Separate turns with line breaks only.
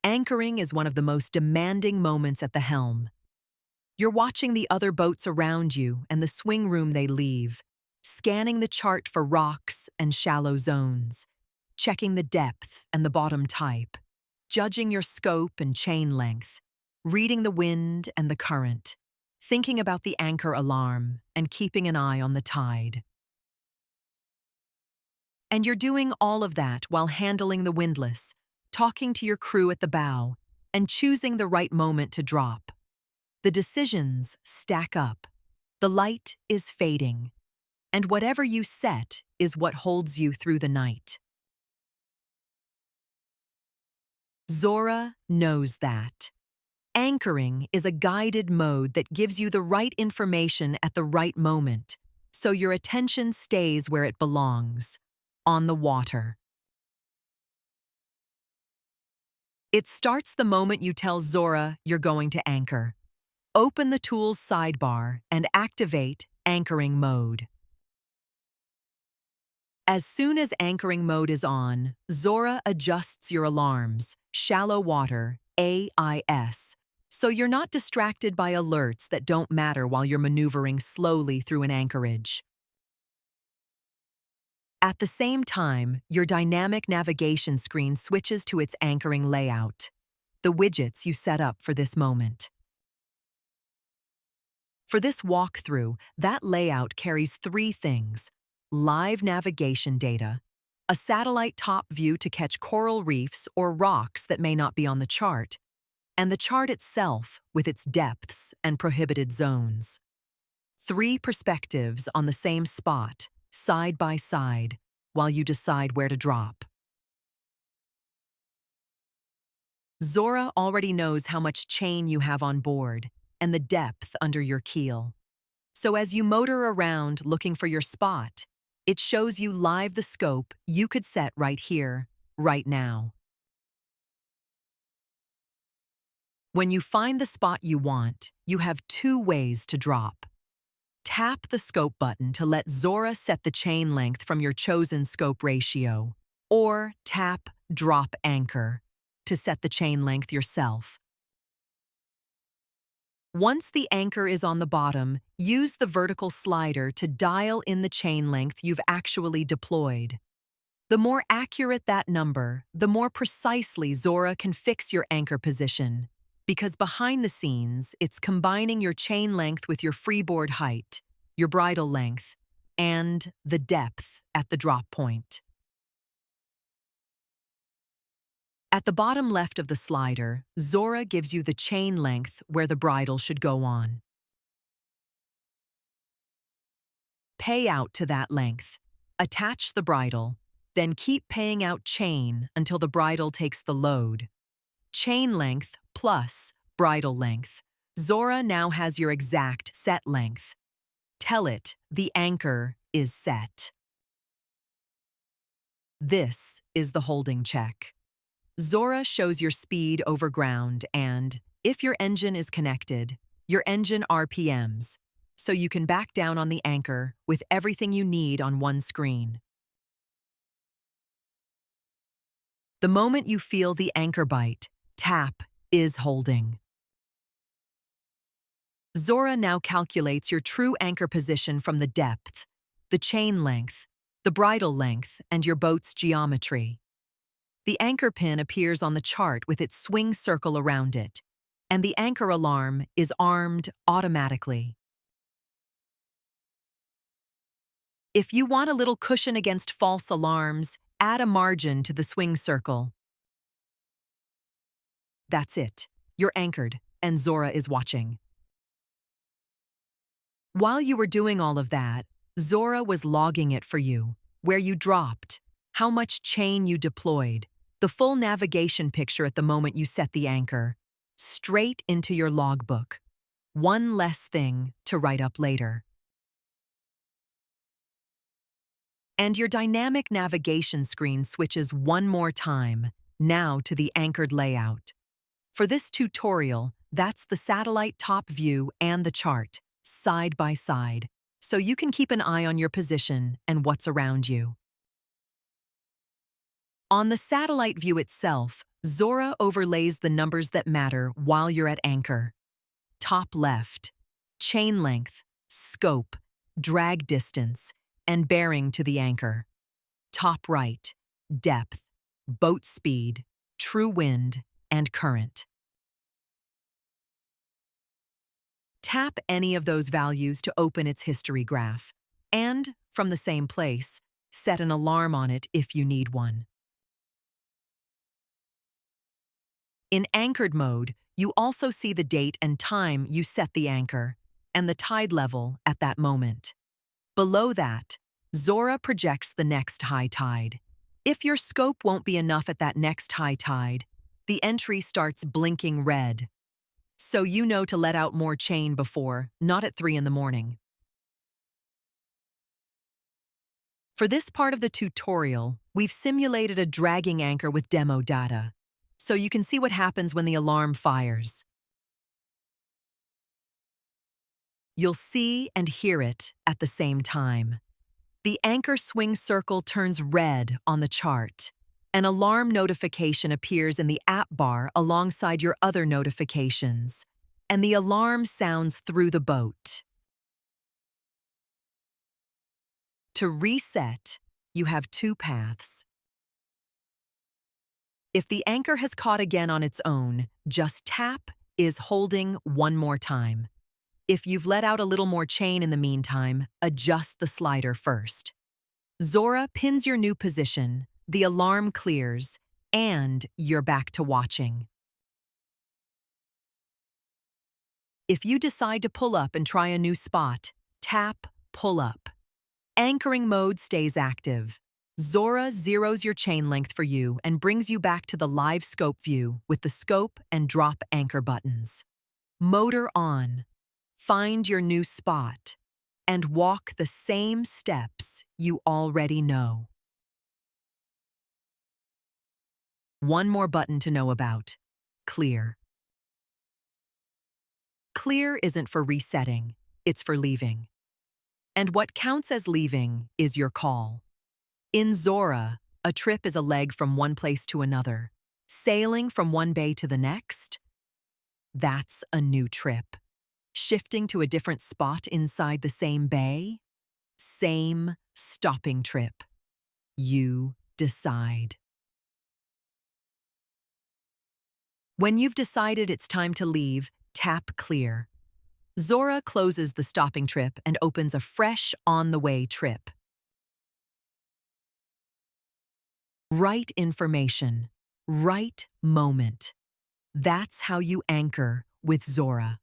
Anchoring is one of the most demanding moments at the helm. You're watching the other boats around you and the swing room they leave, scanning the chart for rocks and shallow zones, checking the depth and the bottom type, judging your scope and chain length, reading the wind and the current, thinking about the anchor alarm and keeping an eye on the tide. And you're doing all of that while handling the windlass, talking to your crew at the bow, and choosing the right moment to drop. The decisions stack up. The light is fading, and whatever you set is what holds you through the night. Zora knows that. Anchoring is a guided mode that gives you the right information at the right moment, so your attention stays where it belongs, on the water. It starts the moment you tell Zora you're going to anchor. Open the tool's sidebar and activate anchoring mode. As soon as anchoring mode is on, Zora adjusts your alarms, shallow water, AIS, so you're not distracted by alerts that don't matter while you're maneuvering slowly through an anchorage. At the same time, your dynamic navigation screen switches to its anchoring layout, the widgets you set up for this moment. For this walkthrough, that layout carries three things: live navigation data, a satellite top view to catch coral reefs or rocks that may not be on the chart, and the chart itself with its depths and prohibited zones. Three perspectives on the same spot, side by side, while you decide where to drop. Zora already knows how much chain you have on board and the depth under your keel. So as you motor around looking for your spot, it shows you live the scope you could set right here, right now. When you find the spot you want, you have two ways to drop. Tap the scope button to let Zora set the chain length from your chosen scope ratio, or tap Drop Anchor to set the chain length yourself. Once the anchor is on the bottom, use the vertical slider to dial in the chain length you've actually deployed. The more accurate that number, the more precisely Zora can fix your anchor position, because behind the scenes, it's combining your chain length with your freeboard height, your bridle length, and the depth at the drop point. At the bottom left of the slider, Zora gives you the chain length where the bridle should go on. Pay out to that length. Attach the bridle, then keep paying out chain until the bridle takes the load. Chain length plus bridle length. Zora now has your exact set length. Tell it the anchor is set. This is the holding check. Zora shows your speed over ground and, if your engine is connected, your engine RPMs, so you can back down on the anchor with everything you need on one screen. The moment you feel the anchor bite, tap is holding. Zora now calculates your true anchor position from the depth, the chain length, the bridle length, and your boat's geometry. The anchor pin appears on the chart with its swing circle around it, and the anchor alarm is armed automatically. If you want a little cushion against false alarms, add a margin to the swing circle. That's it. You're anchored, and Zora is watching. While you were doing all of that, Zora was logging it for you, where you dropped, how much chain you deployed, the full navigation picture at the moment you set the anchor, straight into your logbook. One less thing to write up later. And your dynamic navigation screen switches one more time, now to the anchored layout. For this tutorial, that's the satellite top view and the chart, side by side, so you can keep an eye on your position and what's around you. On the satellite view itself, Zora overlays the numbers that matter while you're at anchor. Top left, chain length, scope, drag distance, and bearing to the anchor. Top right, depth, boat speed, true wind, and current. Tap any of those values to open its history graph, and, from the same place, set an alarm on it if you need one. In anchored mode, you also see the date and time you set the anchor, and the tide level at that moment. Below that, Zora projects the next high tide. If your scope won't be enough at that next high tide, the entry starts blinking red. So you know to let out more chain before, not at 3 in the morning. For this part of the tutorial, we've simulated a dragging anchor with demo data, so you can see what happens when the alarm fires. You'll see and hear it at the same time. The anchor swing circle turns red on the chart. An alarm notification appears in the app bar alongside your other notifications, and the alarm sounds through the boat. To reset, you have two paths. If the anchor has caught again on its own, just tap is holding one more time. If you've let out a little more chain in the meantime, adjust the slider first. Zora pins your new position, the alarm clears, and you're back to watching. If you decide to pull up and try a new spot, tap Pull Up. Anchoring mode stays active. Zora zeroes your chain length for you and brings you back to the live scope view with the scope and drop anchor buttons. Motor on. Find your new spot and walk the same steps you already know. One more button to know about. Clear. Clear isn't for resetting, it's for leaving. And what counts as leaving is your call. In Zora, a trip is a leg from one place to another. Sailing from one bay to the next? That's a new trip. Shifting to a different spot inside the same bay? Same stopping trip. You decide. When you've decided it's time to leave, tap Clear. Zora closes the stopping trip and opens a fresh on-the-way trip. Right information, right moment. That's how you anchor with Zora.